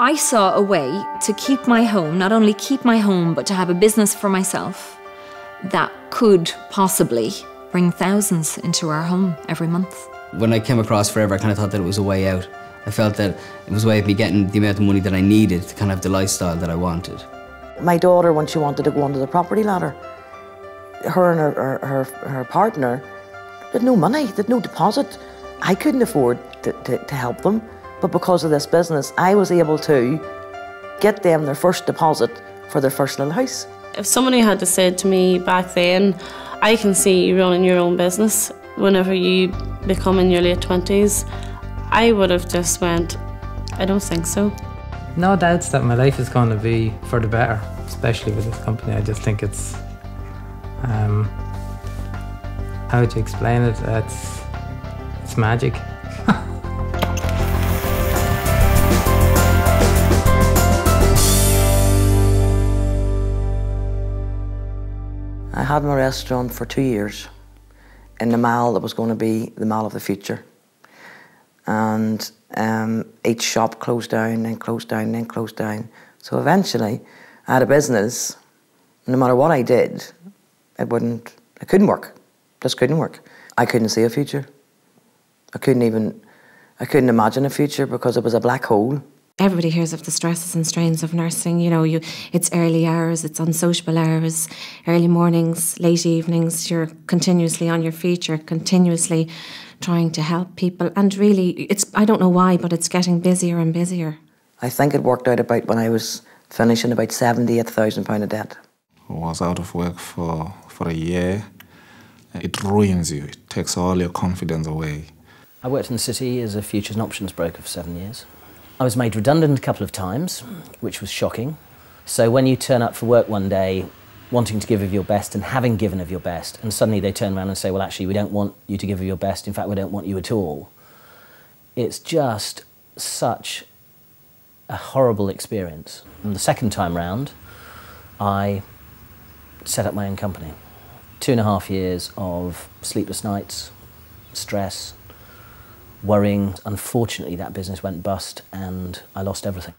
I saw a way to keep my home, not only keep my home, but to have a business for myself that could possibly bring thousands into our home every month. When I came across Forever, I kind of thought that it was a way out. I felt that it was a way of me getting the amount of money that I needed to kind of have the lifestyle that I wanted. My daughter, when she wanted to go under the property ladder, her and her partner had no money, they had no deposit. I couldn't afford to help them, but because of this business, I was able to get them their first deposit for their first little house. If somebody had to say to me back then, I can see you running your own business whenever you become in your late 20s, I would have just went, I don't think so. No doubts that my life is going to be for the better, especially with this company. I just think it's, how would you explain it? It's magic. I had my restaurant for 2 years in the mall that was going to be the mall of the future. And each shop closed down, then closed down, then closed down. So eventually, I had a business. No matter what I did, it couldn't work. Just couldn't work. I couldn't see a future. I couldn't imagine a future because it was a black hole. Everybody hears of the stresses and strains of nursing. You know, it's early hours, it's unsociable hours, early mornings, late evenings. You're continuously on your feet, you're continuously trying to help people. And really, I don't know why, but it's getting busier and busier. I think it worked out about when I was finishing about £78,000 of debt. I was out of work for a year. It ruins you. It takes all your confidence away. I worked in the city as a futures and options broker for 7 years. I was made redundant a couple of times, which was shocking. So when you turn up for work one day, wanting to give of your best and having given of your best, and suddenly they turn around and say, well, actually, we don't want you to give of your best. In fact, we don't want you at all. It's just such a horrible experience. And the second time round, I set up my own company. 2.5 years of sleepless nights, stress, worrying. Unfortunately, that business went bust and I lost everything.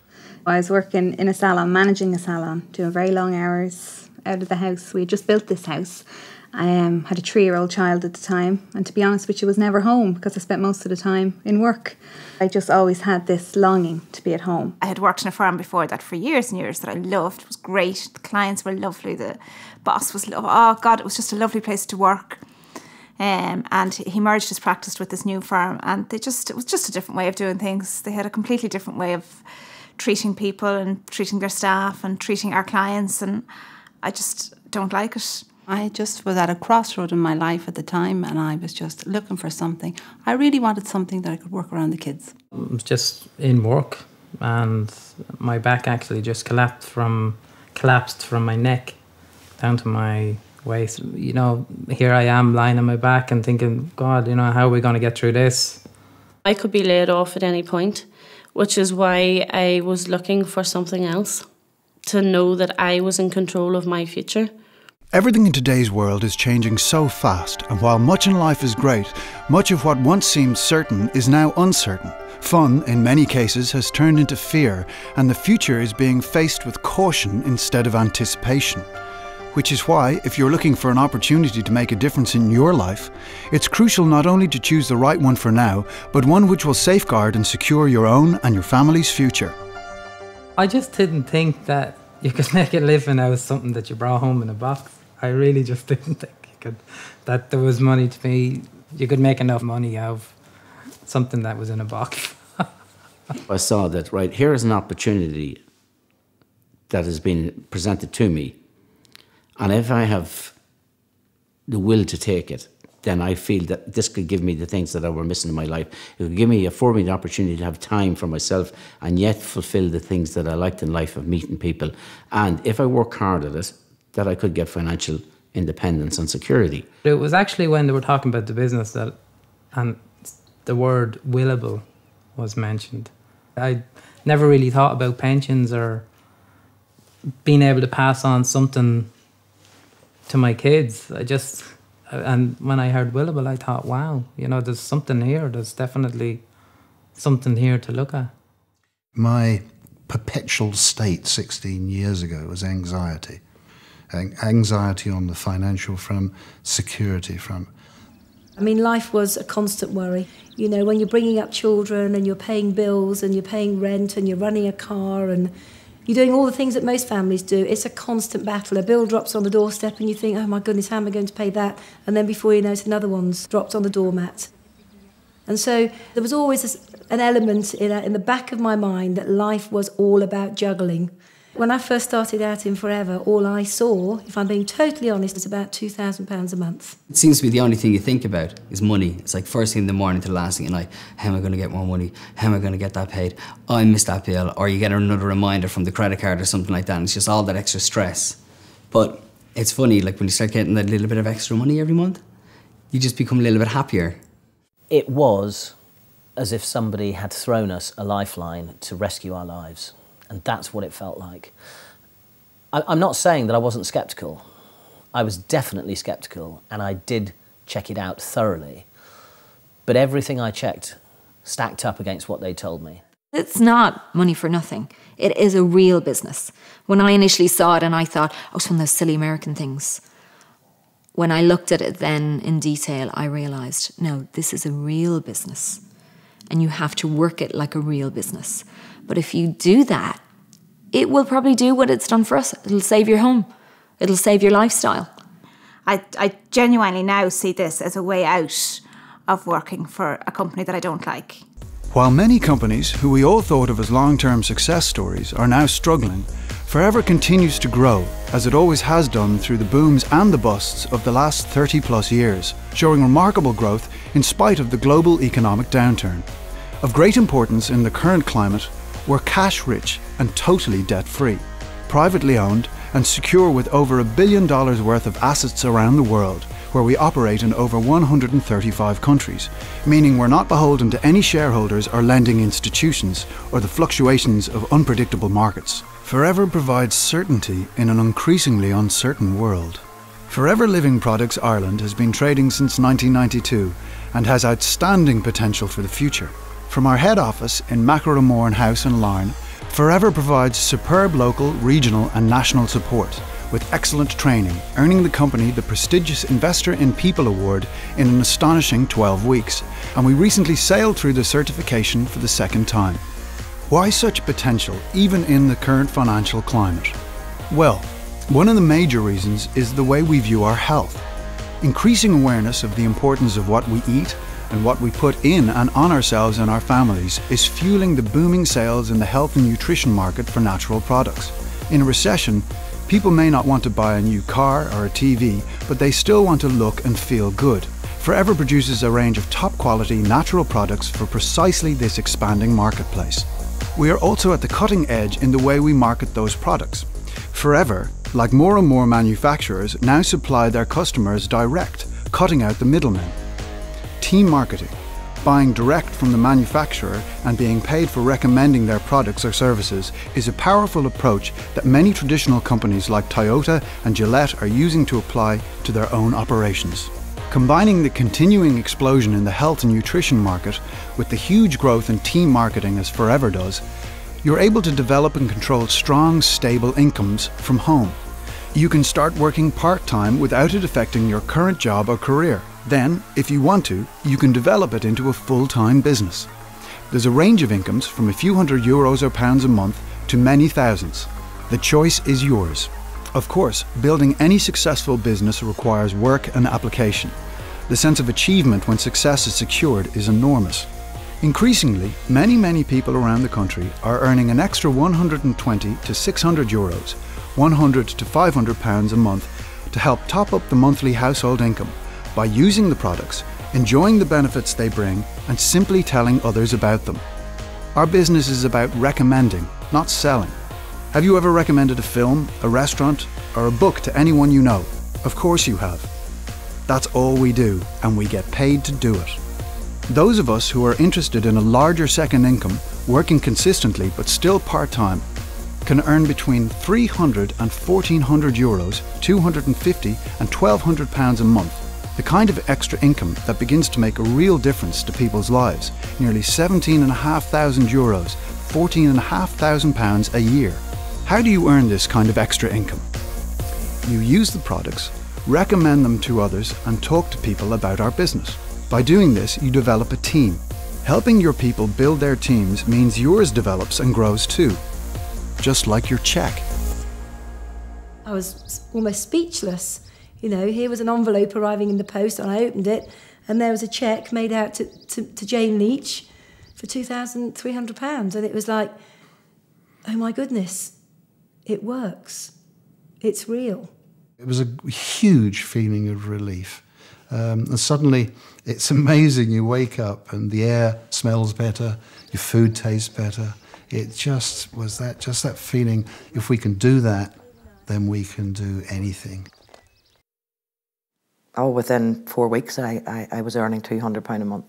I was working in a salon, managing a salon, doing very long hours out of the house. We had just built this house. I had a 3-year-old child at the time, and to be honest with you, was never home because I spent most of the time in work. I just always had this longing to be at home. I had worked in a firm before that for years and years that I loved. It was great. The clients were lovely. The boss was lovely. Oh God, it was just a lovely place to work. And he merged his practice with this new firm, and it was just a different way of doing things. They had a completely different way of treating people and treating their staff and treating our clients, and I just don't like it. I just was at a crossroad in my life at the time, and I was just looking for something. I really wanted something that I could work around the kids. I was just in work, and my back actually just collapsed from my neck down to my waist. You know, here I am lying on my back and thinking, God, you know, how are we going to get through this? I could be laid off at any point, which is why I was looking for something else, to know that I was in control of my future. Everything in today's world is changing so fast, and while much in life is great, much of what once seemed certain is now uncertain. Fun, in many cases, has turned into fear, and the future is being faced with caution instead of anticipation. Which is why, if you're looking for an opportunity to make a difference in your life, it's crucial not only to choose the right one for now, but one which will safeguard and secure your own and your family's future. I just didn't think that you could make a living out of something that you brought home in a box. I really just didn't think that there was money to be, you could make enough money out of something that was in a box. I saw that, right, here is an opportunity that has been presented to me, and if I have the will to take it, then I feel that this could give me the things that I were missing in my life. It would afford me the opportunity to have time for myself and yet fulfill the things that I liked in life of meeting people. And if I work hard at it, that I could get financial independence and security. It was actually when they were talking about the business and the word willable was mentioned. I never really thought about pensions or being able to pass on something to my kids. And when I heard willable, I thought, wow, you know, there's something here. There's definitely something here to look at. My perpetual state 16 years ago was anxiety. Anxiety on the financial front, security front. I mean, life was a constant worry. You know, when you're bringing up children and you're paying bills and you're paying rent and you're running a car and you're doing all the things that most families do, it's a constant battle. A bill drops on the doorstep and you think, oh my goodness, how am I going to pay that? And then before you know it, another one's dropped on the doormat. And so there was always an element in the back of my mind that life was all about juggling. When I first started out in Forever, all I saw, if I'm being totally honest, is about £2,000 a month. It seems to be the only thing you think about is money. It's like first thing in the morning to the last thing at night. How am I going to get more money? How am I going to get that paid? Oh, I missed that bill. Or you get another reminder from the credit card or something like that. And it's just all that extra stress. But it's funny, like when you start getting that little bit of extra money every month, you just become a little bit happier. It was as if somebody had thrown us a lifeline to rescue our lives. And that's what it felt like. I'm not saying that I wasn't sceptical. I was definitely sceptical, and I did check it out thoroughly. But everything I checked stacked up against what they told me. It's not money for nothing. It is a real business. When I initially saw it and I thought, oh, it's one of those silly American things. When I looked at it then in detail, I realised, no, this is a real business. And you have to work it like a real business. But if you do that, it will probably do what it's done for us. It'll save your home. It'll save your lifestyle. I genuinely now see this as a way out of working for a company that I don't like. While many companies who we all thought of as long-term success stories are now struggling, Forever continues to grow, as it always has done through the booms and the busts of the last 30+ years, showing remarkable growth in spite of the global economic downturn. Of great importance in the current climate, we're cash-rich and totally debt-free, privately owned and secure with over $1 billion worth of assets around the world, where we operate in over 135 countries, meaning we're not beholden to any shareholders or lending institutions or the fluctuations of unpredictable markets. Forever provides certainty in an increasingly uncertain world. Forever Living Products Ireland has been trading since 1992 and has outstanding potential for the future. From our head office in Macromoran House in Larne, Forever provides superb local, regional and national support, with excellent training, earning the company the prestigious Investor in People Award in an astonishing 12 weeks, and we recently sailed through the certification for the second time. Why such potential, even in the current financial climate? Well, one of the major reasons is the way we view our health. Increasing awareness of the importance of what we eat and what we put in and on ourselves and our families is fueling the booming sales in the health and nutrition market for natural products. In a recession, people may not want to buy a new car or a TV, but they still want to look and feel good. Forever produces a range of top quality natural products for precisely this expanding marketplace. We are also at the cutting edge in the way we market those products. Forever, like more and more manufacturers, now supply their customers direct, cutting out the middlemen. Team marketing, buying direct from the manufacturer and being paid for recommending their products or services, is a powerful approach that many traditional companies like Toyota and Gillette are using to apply to their own operations. Combining the continuing explosion in the health and nutrition market with the huge growth in team marketing as Forever does, you're able to develop and control strong, stable incomes from home. You can start working part-time without it affecting your current job or career. Then, if you want to, you can develop it into a full-time business. There's a range of incomes from a few €100 or pounds a month to many thousands. The choice is yours. Of course, building any successful business requires work and application. The sense of achievement when success is secured is enormous. Increasingly, many people around the country are earning an extra €120 to €600, £100 to £500 a month to help top up the monthly household income by using the products, enjoying the benefits they bring, and simply telling others about them. Our business is about recommending, not selling. Have you ever recommended a film, a restaurant, or a book to anyone you know? Of course you have. That's all we do, and we get paid to do it. Those of us who are interested in a larger second income, working consistently but still part-time, can earn between €300 and €1,400, £250 and £1,200 a month. The kind of extra income that begins to make a real difference to people's lives. Nearly €17,500, £14,500 a year. How do you earn this kind of extra income? You use the products, recommend them to others, and talk to people about our business. By doing this, you develop a team. Helping your people build their teams means yours develops and grows too, just like your cheque. I was almost speechless. You know, here was an envelope arriving in the post, and I opened it, and there was a cheque made out to Jane Leach for £2,300. And it was like, oh my goodness, it works. It's real. It was a huge feeling of relief. And suddenly, it's amazing. You wake up and the air smells better, your food tastes better. It just was that feeling, if we can do that, then we can do anything. Oh, within 4 weeks, I was earning £200 a month.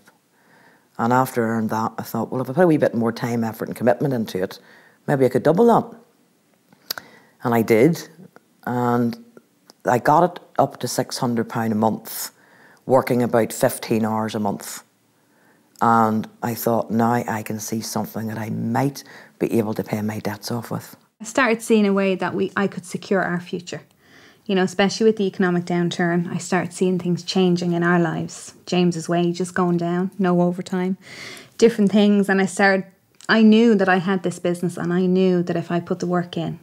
And after I earned that, I thought, well, if I put a wee bit more time, effort and commitment into it, maybe I could double that. And I did. And I got it up to £600 a month, working about 15 hours a month. And I thought, now I can see something that I might be able to pay my debts off with. I started seeing a way that I could secure our future. You know, especially with the economic downturn, I started seeing things changing in our lives. James's wages going down, no overtime, different things. And I knew that I had this business, and I knew that if I put the work in,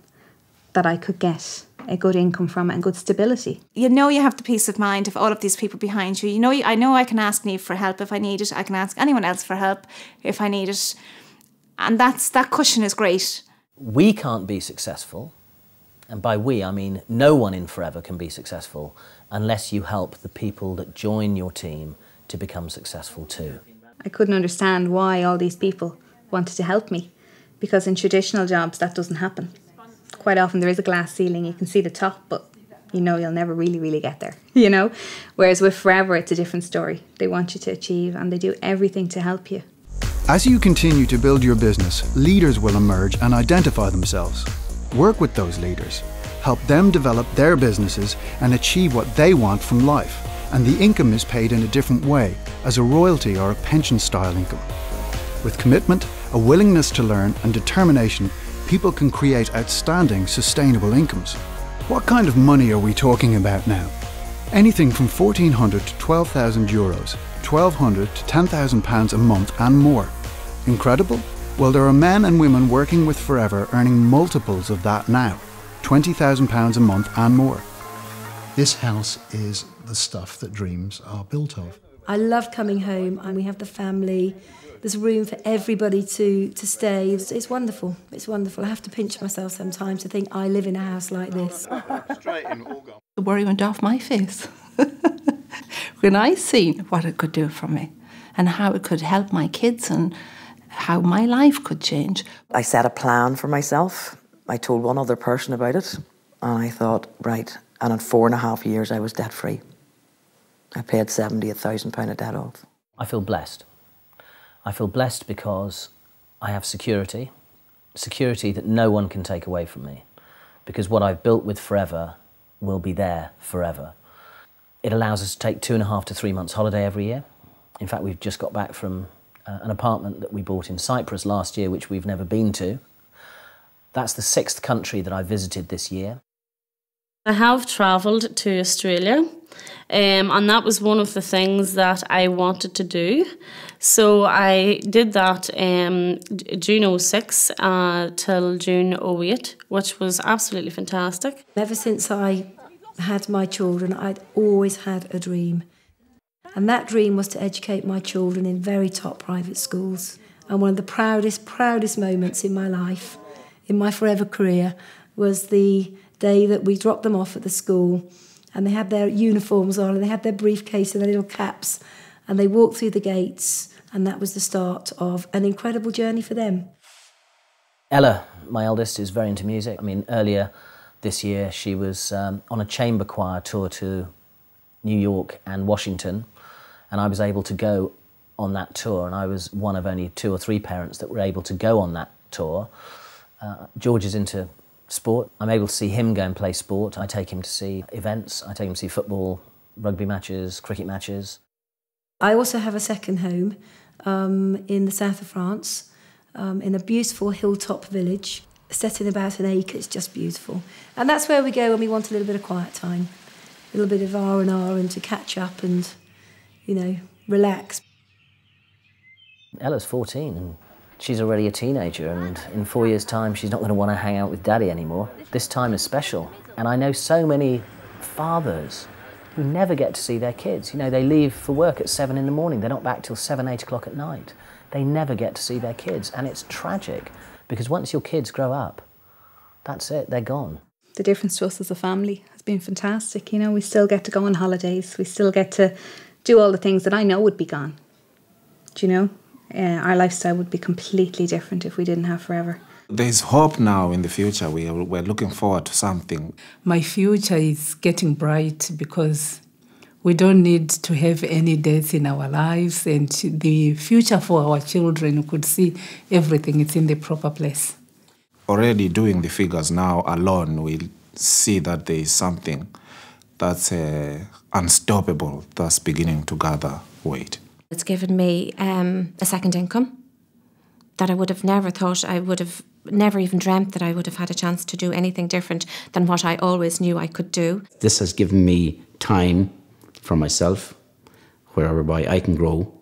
that I could get a good income from it and good stability. You know you have the peace of mind of all of these people behind you. You know, I know I can ask Niamh for help if I need it. I can ask anyone else for help if I need it. And that cushion is great. We can't be successful, and by we I mean no one in Forever can be successful unless you help the people that join your team to become successful too. I couldn't understand why all these people wanted to help me, because in traditional jobs that doesn't happen. Quite often there is a glass ceiling, you can see the top, but you know you'll never really get there, you know? Whereas with Forever, it's a different story. They want you to achieve, and they do everything to help you. As you continue to build your business, leaders will emerge and identify themselves. Work with those leaders. Help them develop their businesses and achieve what they want from life. And the income is paid in a different way, as a royalty or a pension-style income. With commitment, a willingness to learn, and determination, people can create outstanding, sustainable incomes. What kind of money are we talking about now? Anything from €1,400 to €12,000, £1,200 to £10,000 a month and more. Incredible? Well, there are men and women working with Forever earning multiples of that now, £20,000 a month and more. This house is the stuff that dreams are built of. I love coming home, and we have the family. There's room for everybody to stay. It's wonderful. It's wonderful. I have to pinch myself sometimes to think I live in a house like this. The worry went off my face when I seen what it could do for me and how it could help my kids and how my life could change. I set a plan for myself. I told one other person about it, and I thought, right, and in 4.5 years I was debt free. I paid £78,000 of debt off. I feel blessed. I feel blessed because I have security that no one can take away from me, because what I've built with Forever will be there forever. It allows us to take 2.5 to 3 months holiday every year. In fact, we've just got back from an apartment that we bought in Cyprus last year, which we've never been to. That's the 6th country that I visited this year. I have travelled to Australia, and that was one of the things that I wanted to do. So I did that June 06 till June 08, which was absolutely fantastic. Ever since I had my children, I'd always had a dream. And that dream was to educate my children in very top private schools. And one of the proudest moments in my life, in my Forever career, was the day that we dropped them off at the school, and they had their uniforms on, and they had their briefcase and their little caps, and they walked through the gates, and that was the start of an incredible journey for them. Ella, my eldest, is very into music. I mean, earlier this year she was on a chamber choir tour to New York and Washington, and I was able to go on that tour, and I was one of only 2 or 3 parents that were able to go on that tour. George is into sport. I'm able to see him go and play sport. I take him to see events. I take him to see football, rugby matches, cricket matches. I also have a second home in the south of France, in a beautiful hilltop village, set in about an acre. It's just beautiful. And that's where we go when we want a little bit of quiet time, a little bit of R&R and to catch up and, you know, relax. Ella's 14 and she's already a teenager, and in 4 years' time she's not going to want to hang out with Daddy anymore. This time is special, and I know so many fathers who never get to see their kids. You know, they leave for work at 7 in the morning, they're not back till 7, 8 o'clock at night. They never get to see their kids, and it's tragic, because once your kids grow up, that's it, they're gone. The difference to us as a family has been fantastic. You know, we still get to go on holidays, we still get to do all the things that I know would be gone. Do you know? Our lifestyle would be completely different if we didn't have Forever. There's hope now in the future. We're looking forward to something. My future is getting bright because we don't need to have any deaths in our lives, and the future for our children could see everything is in the proper place. Already doing the figures now alone, we'll see that there is something that's unstoppable, that's beginning to gather weight. It's given me a second income that I would have never thought, I would have never even dreamt that I would have had a chance to do anything different than what I always knew I could do. This has given me time for myself, whereby I can grow,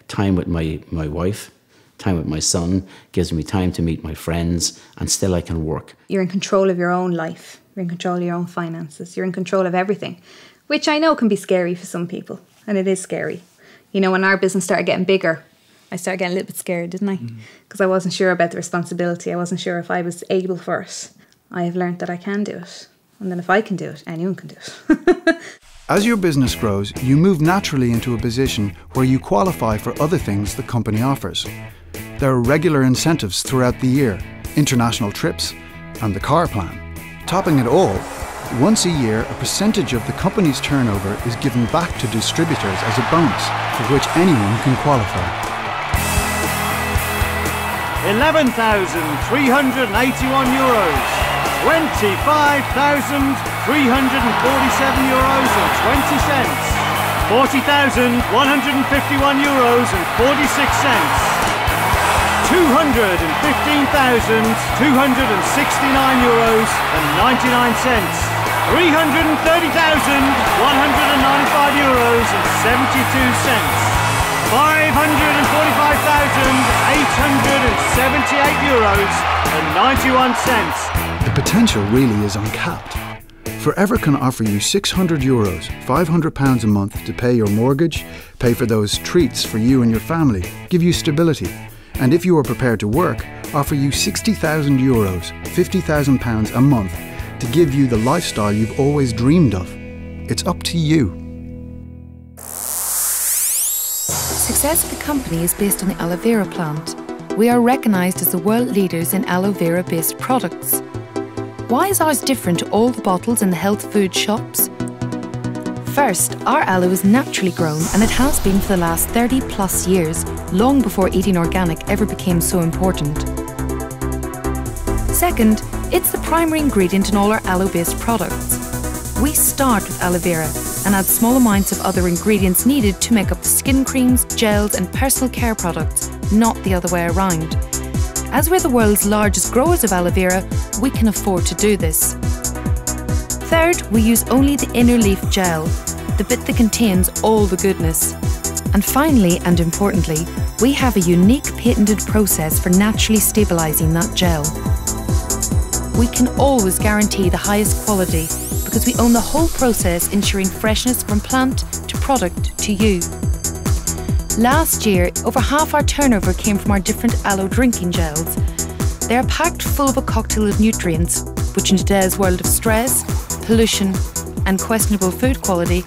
time with my wife, time with my son, gives me time to meet my friends, and still I can work. You're in control of your own life, you're in control of your own finances, you're in control of everything, which I know can be scary for some people, and it is scary. You know, when our business started getting bigger, I started getting a little bit scared, didn't I? Because I wasn't sure about the responsibility. I wasn't sure if I was able for it. I have learned that I can do it. And then if I can do it, anyone can do it. As your business grows, you move naturally into a position where you qualify for other things the company offers. There are regular incentives throughout the year, international trips, and the car plan. Topping it all, once a year, a percentage of the company's turnover is given back to distributors as a bonus, for which anyone can qualify. 11,381 euros, 25,347 euros and 20 cents, 40,151 euros and 46 cents, 215,269 euros and 99 cents, 330,195 euros and 72 cents, 545,878 euros and 91 cents. The potential really is uncapped. Forever can offer you 600 euros, £500 a month to pay your mortgage, pay for those treats for you and your family, give you stability, and if you are prepared to work, offer you 60,000 euros, £50,000 a month to give you the lifestyle you've always dreamed of. It's up to you. Success of the company is based on the aloe vera plant. We are recognised as the world leaders in aloe vera-based products. Why is ours different to all the bottles in the health food shops? First, our aloe is naturally grown, and it has been for the last 30 plus years, long before eating organic ever became so important. Second, it's the primary ingredient in all our aloe-based products. We start with aloe vera and add small amounts of other ingredients needed to make up the skin creams, gels and personal care products, not the other way around. As we're the world's largest growers of aloe vera, we can afford to do this. Third, we use only the inner leaf gel, the bit that contains all the goodness. And finally, and importantly, we have a unique patented process for naturally stabilising that gel. We can always guarantee the highest quality because we own the whole process, ensuring freshness from plant to product to you. Last year, over half our turnover came from our different aloe drinking gels. They are packed full of a cocktail of nutrients, which in today's world of stress, pollution and questionable food quality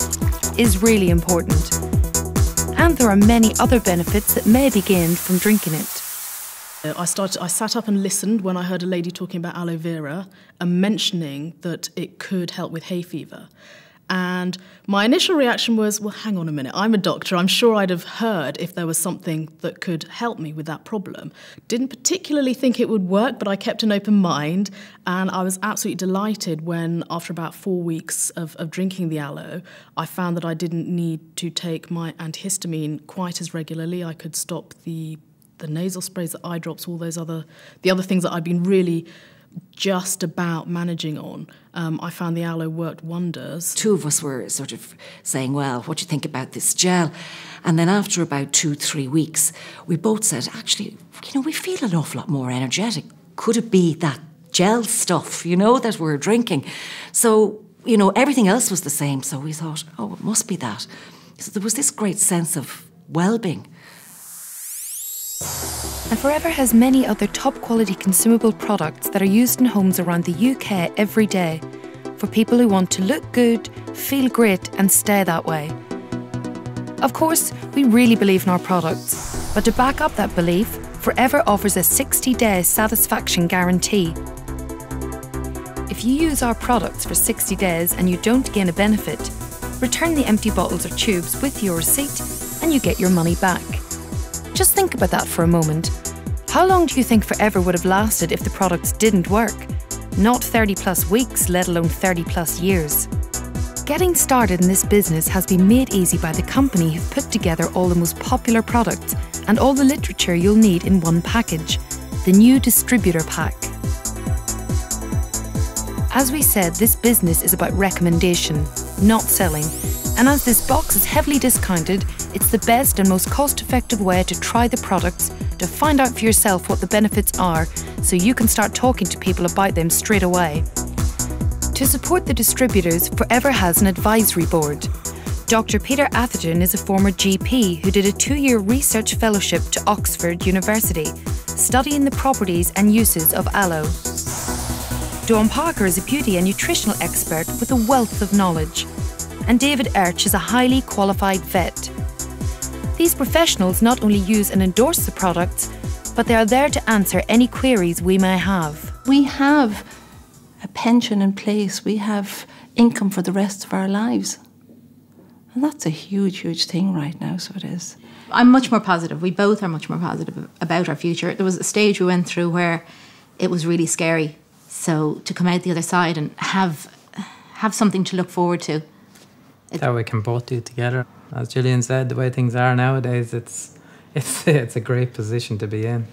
is really important. And there are many other benefits that may be gained from drinking it. I sat up and listened when I heard a lady talking about aloe vera and mentioning that it could help with hay fever. And my initial reaction was, well, hang on a minute, I'm a doctor, I'm sure I'd have heard if there was something that could help me with that problem. Didn't particularly think it would work, but I kept an open mind, and I was absolutely delighted when, after about 4 weeks of drinking the aloe, I found that I didn't need to take my antihistamine quite as regularly. I could stop the the nasal sprays, the eye drops, all those the other things that I've been really just about managing on, I found the aloe worked wonders. Two of us were sort of saying, well, what do you think about this gel? And then after about 2-3 weeks, we both said, actually, we feel an awful lot more energetic. Could it be that gel stuff, that we're drinking? So, everything else was the same. So we thought, oh, it must be that. So there was this great sense of well-being. And Forever has many other top-quality consumable products that are used in homes around the UK every day for people who want to look good, feel great and stay that way. Of course, we really believe in our products, but to back up that belief, Forever offers a 60-day satisfaction guarantee. If you use our products for 60 days and you don't gain a benefit, return the empty bottles or tubes with your receipt and you get your money back. Just think about that for a moment. How long do you think Forever would have lasted if the products didn't work? Not 30+ weeks, let alone 30+ years. Getting started in this business has been made easy by the company who've put together all the most popular products and all the literature you'll need in one package, the new distributor pack. As we said, this business is about recommendation, not selling. And as this box is heavily discounted, it's the best and most cost-effective way to try the products, to find out for yourself what the benefits are, so you can start talking to people about them straight away. To support the distributors, Forever has an advisory board. Dr. Peter Atherton is a former GP who did a 2-year research fellowship to Oxford University, studying the properties and uses of aloe. Dawn Parker is a beauty and nutritional expert with a wealth of knowledge. And David Erch is a highly qualified vet. These professionals not only use and endorse the products, but they are there to answer any queries we may have. We have a pension in place. We have income for the rest of our lives. And that's a huge, huge thing right now, so it is. I'm much more positive. We both are much more positive about our future. There was a stage we went through where it was really scary. So to come out the other side and have something to look forward to. That we can both do together. As Gillian said, the way things are nowadays, it's a great position to be in.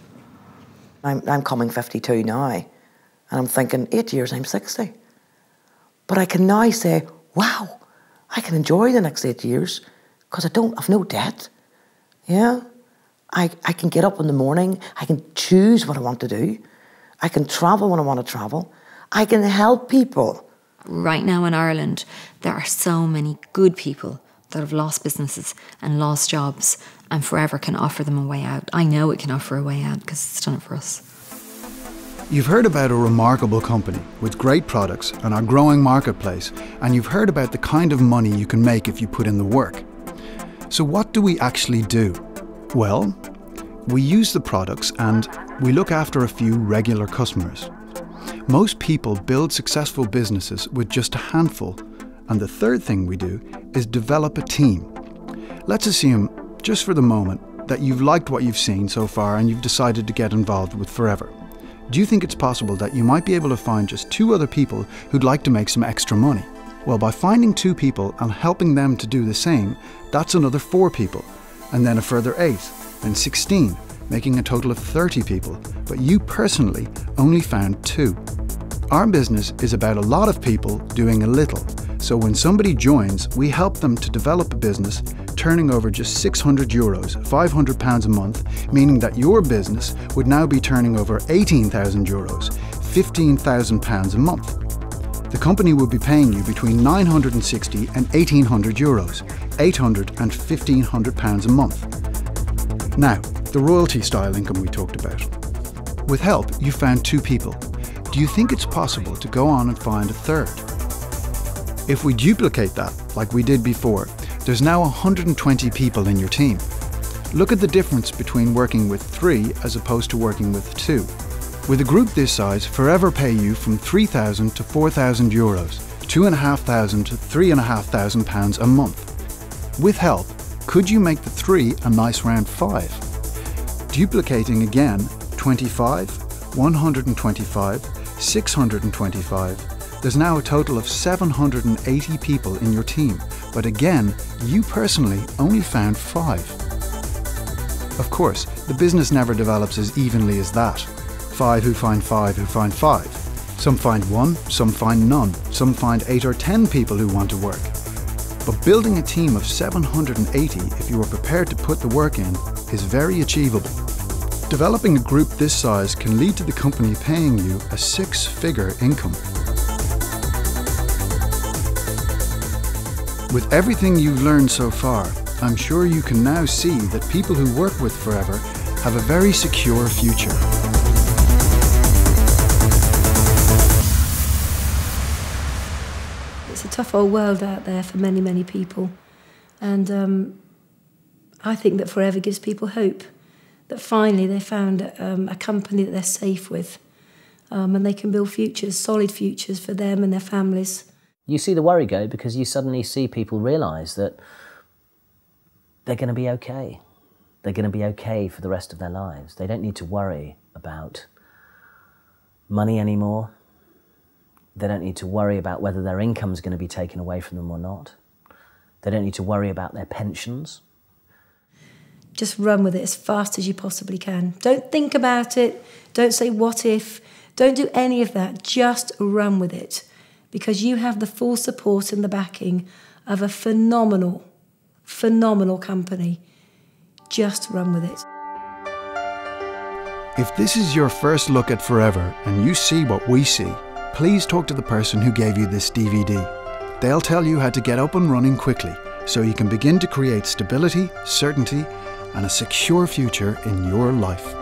I'm coming 52 now, and I'm thinking 8 years I'm 60. But I can now say, wow, I can enjoy the next 8 years because I've no debt. Yeah, I can get up in the morning. I can choose what I want to do. I can travel when I want to travel. I can help people. Right now in Ireland, there are so many good people that have lost businesses and lost jobs, and Forever can offer them a way out. I know it can offer a way out because it's done it for us. You've heard about a remarkable company with great products and our growing marketplace, and you've heard about the kind of money you can make if you put in the work. So what do we actually do? Well, we use the products and we look after a few regular customers. Most people build successful businesses with just a handful, and the third thing we do is develop a team. Let's assume, just for the moment, that you've liked what you've seen so far and you've decided to get involved with Forever. Do you think it's possible that you might be able to find just 2 other people who'd like to make some extra money? Well, by finding 2 people and helping them to do the same, that's another 4 people, and then a further 8, and 16, making a total of 30 people, but you personally only found 2. Our business is about a lot of people doing a little, so when somebody joins, we help them to develop a business turning over just €600, £500 a month, meaning that your business would now be turning over €18,000, £15,000 a month. The company will be paying you between €960 and €1,800, £800 and £1,500 a month. Now, the royalty style income we talked about. With help, you found 2 people. Do you think it's possible to go on and find a third? If we duplicate that, like we did before, there's now 120 people in your team. Look at the difference between working with 3 as opposed to working with 2. With a group this size, Forever pay you from €3,000 to €4,000, £2,500 to £3,500 a month. With help, could you make the 3 a nice round 5? Duplicating again, 25, 125, 625. There's now a total of 780 people in your team, but again, you personally only found 5. Of course, the business never develops as evenly as that. 5 who find 5 who find 5. Some find 1, some find none, some find 8 or 10 people who want to work. But building a team of 780, if you are prepared to put the work in, is very achievable. Developing a group this size can lead to the company paying you a 6-figure income. With everything you've learned so far, I'm sure you can now see that people who work with Forever have a very secure future. It's a tough old world out there for many, many people. And I think that Forever gives people hope. That finally they found a company that they're safe with, and they can build futures, solid futures for them and their families. You see the worry go because you suddenly see people realise that they're going to be okay. They're going to be okay for the rest of their lives. They don't need to worry about money anymore. They don't need to worry about whether their income's going to be taken away from them or not. They don't need to worry about their pensions. Just run with it as fast as you possibly can. Don't think about it. Don't say what if. Don't do any of that. Just run with it. Because you have the full support and the backing of a phenomenal, phenomenal company. Just run with it. If this is your first look at Forever and you see what we see, please talk to the person who gave you this DVD. They'll tell you how to get up and running quickly so you can begin to create stability, certainty, and a secure future in your life.